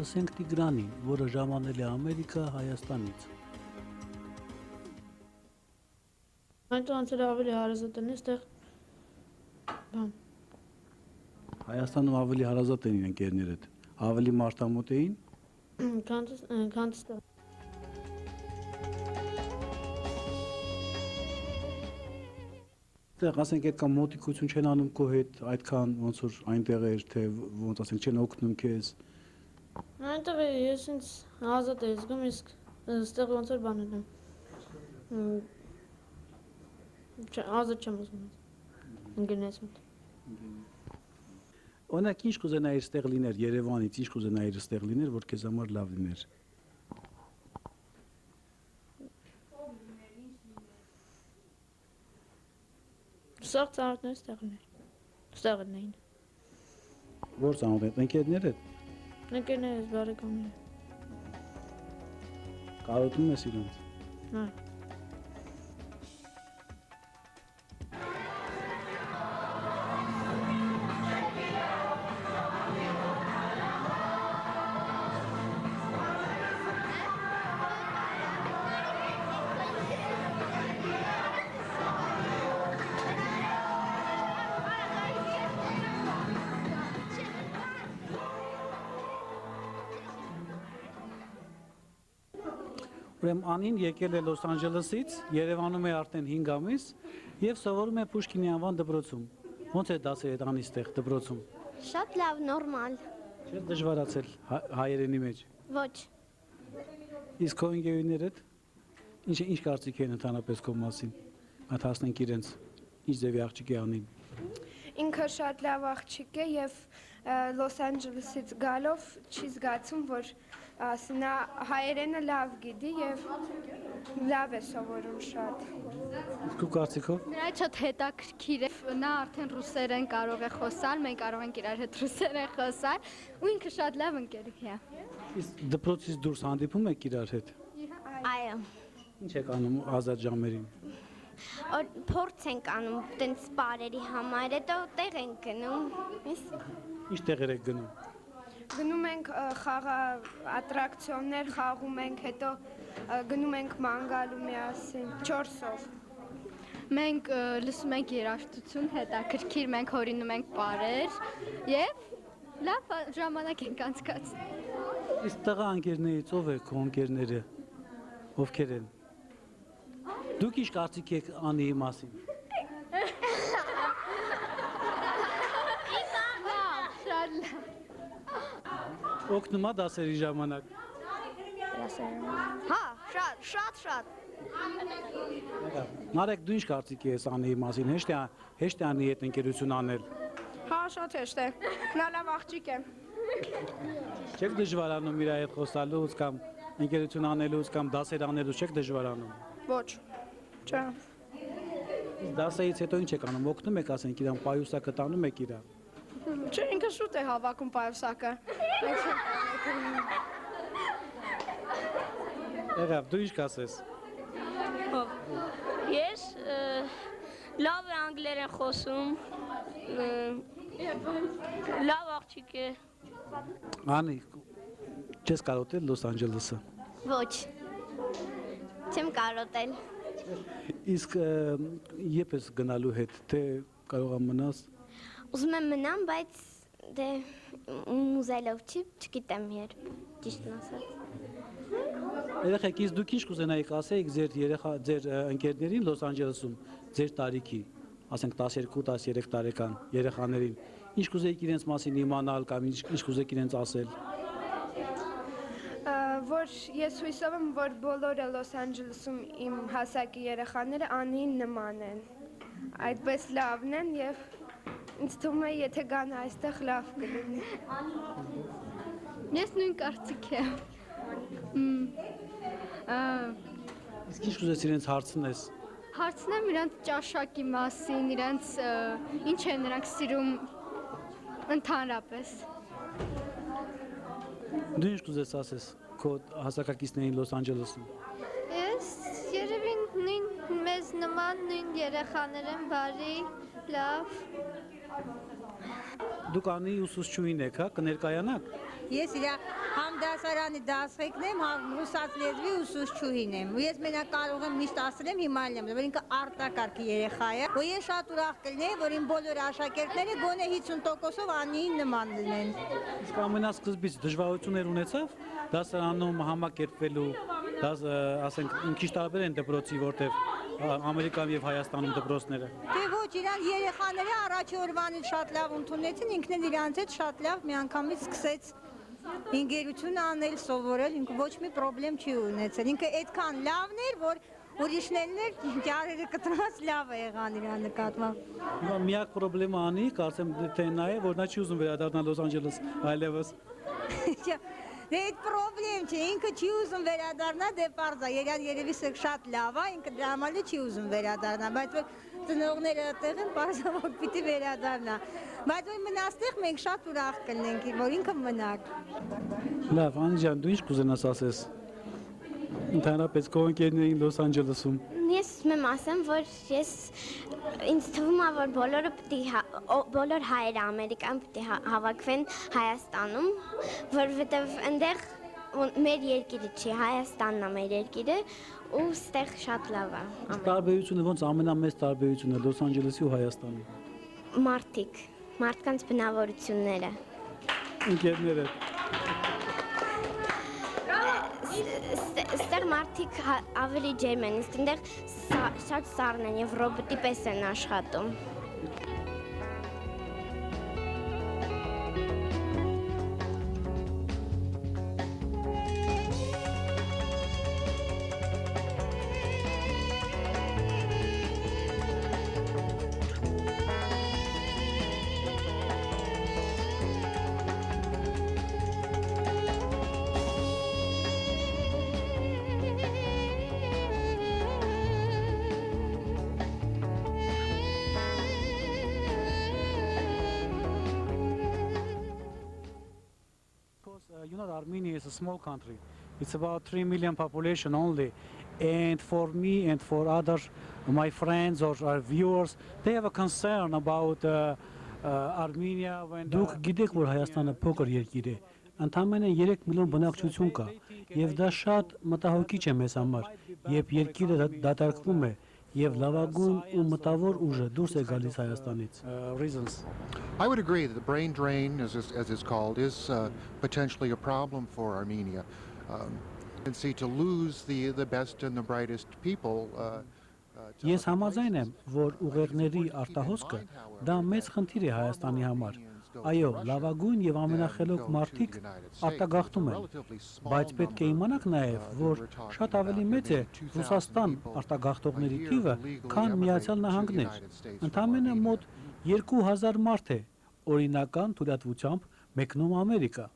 Լսենք Տիգրանին, որը ժամանել է Ամերիկա Հայաստանից։ Այդ անցել ավելի հարազատ են, այստեղ բան։ Հայաստանում ավելի հարազատ են ընկերներդ, ավելի մարդամոտ էին։ Քան ստեղ։ Այդտեղ ասենք այդքան մոտիկություն չեն անում քո հետ, այդքան ոնց որ այնտեղ էր, թե ոնց ասենք չեն օգնում քեզ։ Այնտեղ ես ինձ ազատ եմ զգում, իսկ այստեղ ոնց որ բան եմ։ Ազատ չեմ ուզում ընկերներս մոտ։ Օրինակ ինչ կուզենայիր այստեղ լիներ Երևանից, ինչ կուզենայիր այստեղ լիներ, որ քեզ համար լավ լիներ։ Սաղ ծանոթներ ստեղ էին։ Որ ծանոթ են ընկերներդ։ Ընկերներս բարեկամներ։ Կարոտում ես իրենց։ Հա։ Ուրեմն Անին եկել է Լոս Անջելեսից, Երևանում է արդեն 5 ամիս եւ սովորում է Պուշկինի անվան դպրոցում։ Ոնց է դասերը անի ստեղ դպրոցում։ Շատ լավ, նորմալ։ Չէ՞ դժվարացել հայերենի մեջ։ Ոչ։ Իսկ քո ընկերներդ ինչ կարծիք են ընդհանրապես քո մասին։ Այդ հասնենք իրենց։ Ինչ ձևի աղջիկ է Անին։ Ինքը շատ լավ աղջիկ է եւ Լոս Անջելեսից գալով չի զգացում, որ նա հայերենը լավ գիտի եւ լավ է սովորում շատ։ Իսկ քո կարծիքով։ Նրա շատ հետաքրքիր է, նա արդեն ռուսերեն կարող է խոսալ, մենք կարող ենք իրար հետ ռուսերեն խոսալ, ու ինքը շատ լավ ընկեր է։ Իսկ դպրոցից դուրս հանդիպում եք իրար հետ։ Այո։ Ինչ եք անում ազատ ժամերին։ Փորձ ենք անում տենց բարերի համար, հետո տեղ ենք գնում։ Ինչ տեղեր եք գնում։ Գնում ենք ատրակցիոններ խաղում ենք, հետո գնում ենք ման գալու միասին 4-ով։ Մենք լսում ենք երաժշտություն, հետաքրքիր, մենք հորինում ենք պարեր եւ լավ ժամանակ ենք անցկացնում։ Իսկ տղա ընկերներից ով է քո ընկերները։ Ովքեր են։ Դուք ինչ կարծիք եք Անիի մասին։ Շատ լավ։ Օգնում է դասերի ժամանակ։ Հա, շատ։ Նարեկ դու ինչ կարծիք ես Անիի մասին։ Հեշտ է Անիի հետ ընկերություն անել։ Հա, շատ հեշտ է։ Նա լավ աղջիկ է։ Չեք դժվարանում իր հետ խոսալուց կամ ընկերություն անելուց կամ դասեր անելուց չեք դժվարանում։ Ոչ։ Չէ։ Դասերից հետո ինչ եք անում։ Օգնում եք ասենք իրան պայուսակը տանում եք իրան։ Չէ, ինքը շուտ է հավաքում պայուսակը։ Եղավ, դու ինչ կասես։ Ես լավ է անգլերեն խոսում, լավ աղջիկ է։ Անի, չես կարոտել Լոս Անջելեսը։ Ոչ։ Չեմ կարոտել։ Իսկ երբ ես գնալու հետ, թե կարող եմ մնաս։ Ուզում եմ մնամ, բայց դե ուզելով չգիտեմ երբ, ճիշտն ասած։ Երեխեք, իսկ դուք ինչ կուզենայիք ասեիք ձեր ընկերներին Լոս Անջելեսում, ձեր տարիքի, ասենք 12-13 տարեկան երեխաներին, ինչ կուզեիք իրենց մասին իմանալ կամ ինչ կուզեիք իրենց ասել։ Որ ես հույսով եմ, որ բոլորը Լոս Անջելեսում իմ հասակի երեխաները Անին նման են։ Այդպես լավն են եւ ինձ թվում է, եթե գան այստեղ լավ կլինի։ Ես նույն կարծիք եմ։ Իսկ ինչ կուզես իրենց հարցնես։ Հարցնեմ իրանց ճաշակի մասին, իրանց ինչ են նրանք սիրում ընդհանրապես։ Դու ինչ կուզես ասես քո հասակակիցներին Լոս Անջելեսում։ Ես երևի նույն մեզ նման նույն երեխաներ են, բարի, լավ։ Դուք Անիի ուսուցչուհին եք, հա, կներկայանաք։ Ես իր համդասարանի դասղեկն եմ, ռուսաց լեզվի ուսուցչուհին եմ։ Ու ես մենակ կարող եմ միշտ ասել եմ հիմա եմ, որ ինքը արտակարգ երեխա է, որ ես շատ ուրախ կլինեի, որ իմ բոլոր աշակերտները գոնե 50%-ով Անիին նման լինեն։ Իսկ ամենասկզբից դժվարություններ ունեցավ դասարանում համակերպվելու, ասենք քիչ տարբեր են դպրոցի, որտեղ Ամերիկայում եւ Հայաստանում դպրոցները։ Թե ոչ, իրան երեխաները առաջի օրվանից շատ լավ ընդունեցին, ինքն էլ իրանց հետ շատ լավ միանգամից սկսեց ինգերություն անել, սովորել, ինքը ոչ մի խնդրեմ չի ունեցել։ Ինքը այդքան լավն էր, որ ուրիշներն էլ ճարերը կտրած լավ է եղան իր նկատմամբ։ Հիմա միակ խնդրեմը անի, կարծեմ թե նա է, որ նա չի ուզում վերադառնալ Լոս Անջելես այլևս։ Դե այդ խնդրեմ չէ, ինքը չի ուզում վերադառնալ, դե պարզ է, երևի շատ լավ է, ինքը դրա համար չի ուզում վերադառնալ, բայց որ ծնողները այդտեղ են, պարզ է, որ պիտի վերադառնա։ Բայց որ մնացնենք մենք շատ ուրախ կլինենք, որ ինքը մնաք։ Լավ, Անի ջան, դու ինչ կուզենաս ասես։ Ընդհանրապես քո ընկերներին Լոս Անջելեսում։ Ես մեմ ասեմ, որ ինձ թվում է, որ բոլոր հայերը Ամերիկան պիտի հավաքվեն Հայաստանում, որովհետև այնտեղ մեր երկիրը չի, Հայաստանն է մեր երկիրը, ու ստեղ շատ լավ է։ Տարբերությունը ոնց ամենամեծ տարբերությունը Լոս Անջելեսի ու Հայաստանի։ Մարդկանց բնավորությունները։ Ընկերները։ Ստեղ մարդիկ ավելի ջերմ են, իսկ այնտեղ շատ սառն են եւ ռոբոտի պես են աշխատում։ You know, Armenia is a small country. It's about 3 million population only. And for me and for other my friends or our viewers, they have a concern about Armenia when Դուք գիտեք, որ Հայաստանը փոքր երկիր է։ Ընդամենը 3 միլիոն բնակչություն կա, եւ դա շատ մտահոգիչ է մեզ համար, երբ երկիրը դատարկվում է եւ լավագույն ու մտավոր ուժը դուրս է գալիս Հայաստանից։ Reasons. I would agree that the brain drain, as it's called, is potentially a problem for Armenia. And see to lose the best and the brightest people. Ես համաձայն եմ, որ ուղեղների արտահոսքը դա մեծ խնդիր է Հայաստանի համար։ Այո, լավագույն եւ ամենախելոք մարդիկ արտագաղթում են, բայց պետք է իմանաք նաեւ, որ շատ ավելի մեծ է Ռուսաստան արտագաղթողների թիվը, քան Միացյալ Նահանգներ։ Ընդամենը մոտ 2000 մարդ է օրինական թույլատվությամբ մեկնում Ամերիկա։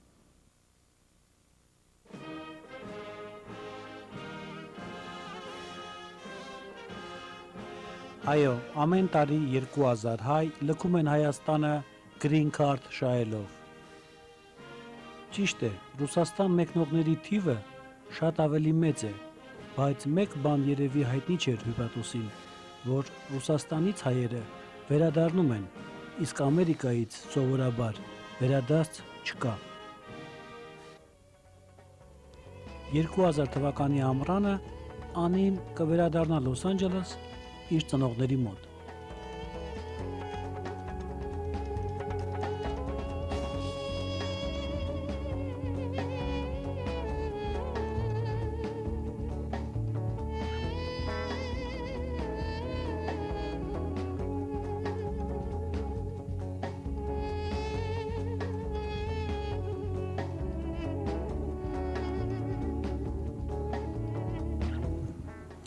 Այո, ամեն տարի 2000 հայ լքում են Հայաստանը Green Card շահելով։ Ճիշտ է, Ռուսաստան մեկնողների թիվը շատ ավելի մեծ է, բայց մեկ բան երևի հայտնի չէր հյուպատոսին, որ Ռուսաստանից հայերը վերադառնում են, իսկ Ամերիկայից սովորաբար վերադարձ չկա։ 2000 թվականի ամռանը Անին կվերադառնա Լոս Անջելես իր ծնողների մոտ։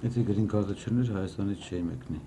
Եթե գրին կարդը չներ, Հայաստանից չէի մեկնի։